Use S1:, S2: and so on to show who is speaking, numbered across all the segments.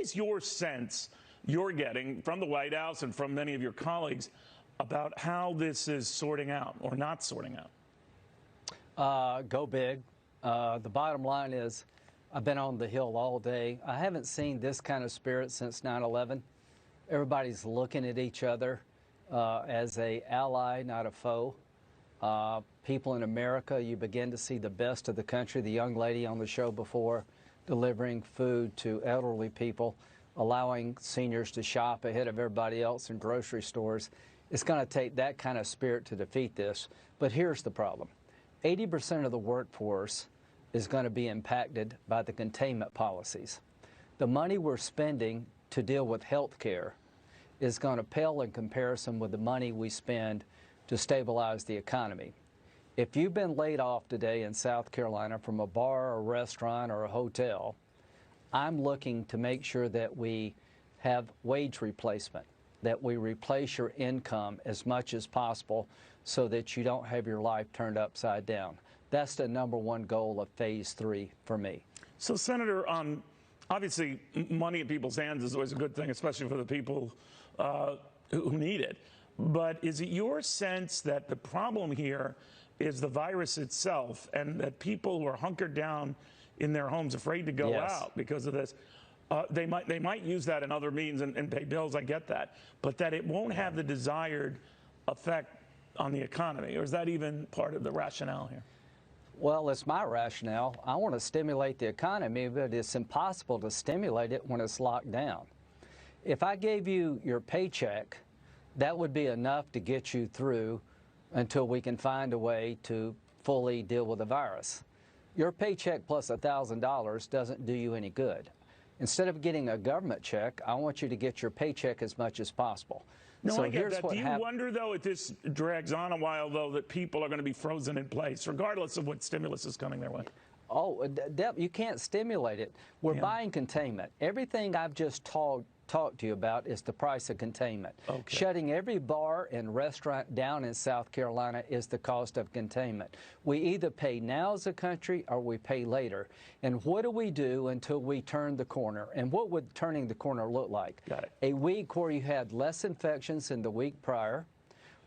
S1: is your sense you're getting from the White House and from many of your colleagues about how this is sorting out or not sorting out?
S2: Go big. The bottom line is I've been on the Hill all day. I haven't seen this kind of spirit since 9/11. Everybody's looking at each other as an ally, not a foe. People in America, you begin to see the best of the country. The young lady on the show before delivering food to elderly people, allowing seniors to shop ahead of everybody else in grocery stores. It's going to take that kind of spirit to defeat this. But here's the problem. 80% of the workforce is going to be impacted by the containment policies. The money we're spending to deal with health care is going to pale in comparison with the money we spend to stabilize the economy. If you've been laid off today in South Carolina from a bar or a restaurant or a hotel, I'm looking to make sure that we have wage replacement, that we replace your income as much as possible so that you don't have your life turned upside down. That's the #1 goal of Phase 3 for me.
S1: So, Senator, obviously, money in people's hands is always a good thing, especially for the people who need it. But is it your sense that the problem here is the virus itself and that people who are hunkered down in their homes, afraid to go out because of this, they might use that in other means and pay bills, I get that, but that it won't have the desired effect on the economy? Or is that even part of the rationale here?
S2: Well, it's my rationale. I want to stimulate the economy, but it's impossible to stimulate it when it's locked down. If I gave you your paycheck, that would be enough to get you through until we can find a way to fully deal with the virus. Your paycheck plus $1,000 doesn't do you any good. Instead of getting a government check, I want you to get your paycheck as much as possible.
S1: No, so I get that. Do you wonder, though, if this drags on a while, though, that people are going to be frozen in place, regardless of what stimulus is coming their way?
S2: Oh, you can't stimulate it. We're buying containment. Everything I've just talked to you about is the price of containment. Okay. Shutting every bar and restaurant down in South Carolina is the cost of containment. We either pay now as a country or we pay later. And what do we do until we turn the corner? And what would turning the corner look like?
S1: Got it.
S2: A week where you had less infections than the week prior,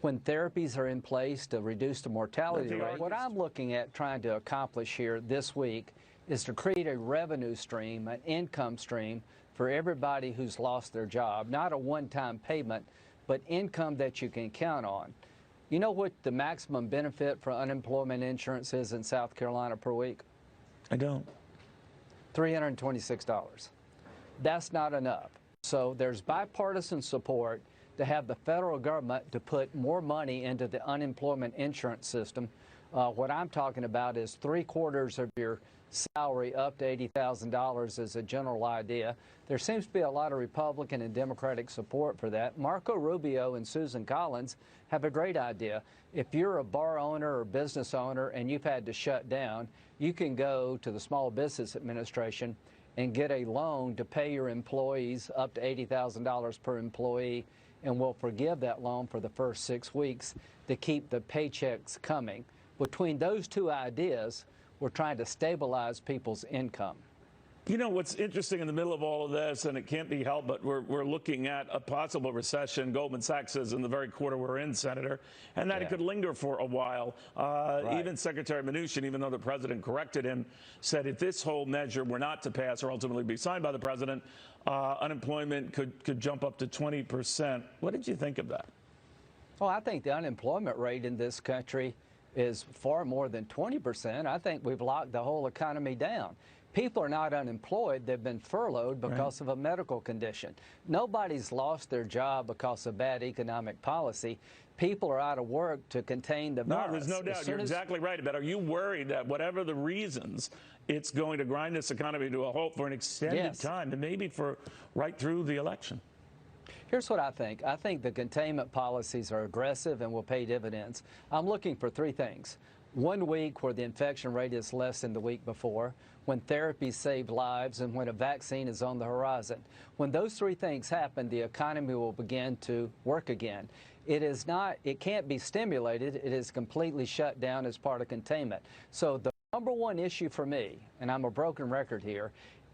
S2: when therapies are in place to reduce the mortality rate. What I'm looking at trying to accomplish here this week is to create a revenue stream, an income stream for everybody who's lost their job, not a one-time payment, but income that you can count on. You know what the maximum benefit for unemployment insurance is in South Carolina per week?
S1: I don't.
S2: $326. That's not enough. So there's bipartisan support to have the federal government to put more money into the unemployment insurance system. What I'm talking about is 3/4 of your salary up to $80,000 is a general idea. There seems to be a lot of Republican and Democratic support for that. Marco Rubio and Susan Collins have a great idea. If you're a bar owner or business owner and you've had to shut down, you can go to the Small Business Administration and get a loan to pay your employees up to $80,000 per employee, and we'll forgive that loan for the first 6 weeks to keep the paychecks coming. Between those two ideas, we're trying to stabilize people's income.
S1: You know, what's interesting in the middle of all of this, and it can't be helped, but we're looking at a possible recession. Goldman Sachs says in the very quarter we're in, Senator, and that it could linger for a while. Even Secretary Mnuchin, even though the president corrected him, said if this whole measure were not to pass or ultimately be signed by the president, unemployment could jump up to 20%. What did you think of that?
S2: Well, I think the unemployment rate in this country is far more than 20%. I think we've locked the whole economy down. People are not unemployed. They've been furloughed because of a medical condition. Nobody's lost their job because of bad economic policy. People are out of work to contain the virus.
S1: No, there's no doubt. You're exactly right about it. Are you worried that whatever the reasons, it's going to grind this economy to a halt for an extended time and maybe for right through the election?
S2: Here's what I think. I think the containment policies are aggressive and will pay dividends. I'm looking for 3 things. 1 week where the infection rate is less than the week before, when therapies save lives, and when a vaccine is on the horizon. When those 3 things happen, the economy will begin to work again. It can't be stimulated. It is completely shut down as part of containment. So the #1 issue for me, and I'm a broken record here,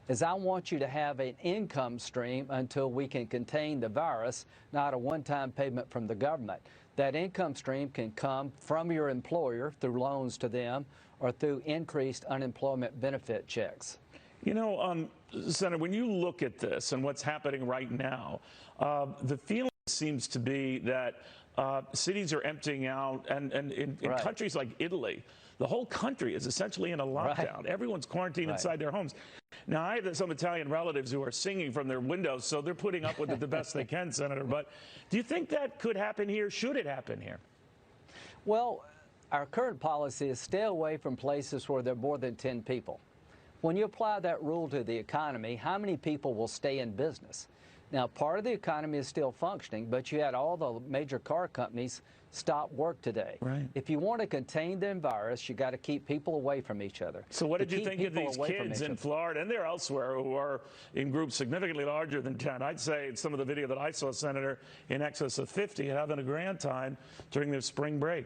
S2: is I want you to have an income stream until we can contain the virus, not a one-time payment from the government. That income stream can come from your employer through loans to them or through increased unemployment benefit checks.
S1: You know, Senator, when you look at this and what's happening right now, the feeling seems to be that cities are emptying out, and in
S2: Right.
S1: countries like Italy, the whole country is essentially in a lockdown.
S2: Right.
S1: Everyone's quarantined
S2: Right.
S1: inside their homes. Now, I have some Italian relatives who are singing from their windows, so they're putting up with it the best they can, Senator. But do you think that could happen here? Should it happen here?
S2: Well, our current policy is stay away from places where there are more than 10 people. When you apply that rule to the economy, how many people will stay in business? Now, part of the economy is still functioning, but you had all the major car companies stop work today.
S1: Right.
S2: If you want to contain the virus, you got to keep people away from each other.
S1: So what
S2: To
S1: did you
S2: keep
S1: think of
S2: people
S1: these
S2: away from
S1: kids
S2: each
S1: in
S2: other.
S1: Florida and there elsewhere who are in groups significantly larger than 10? I'd say some of the video that I saw, Senator, in excess of 50 having a grand time during their spring break.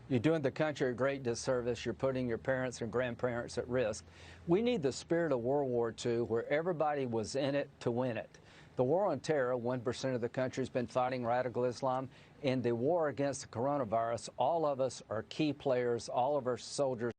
S2: You're doing the country a great disservice. You're putting your parents and grandparents at risk. We need the spirit of World War II, where everybody was in it to win it. The war on terror, 1% of the country has been fighting radical Islam. In the war against the coronavirus, all of us are key players. All of our soldiers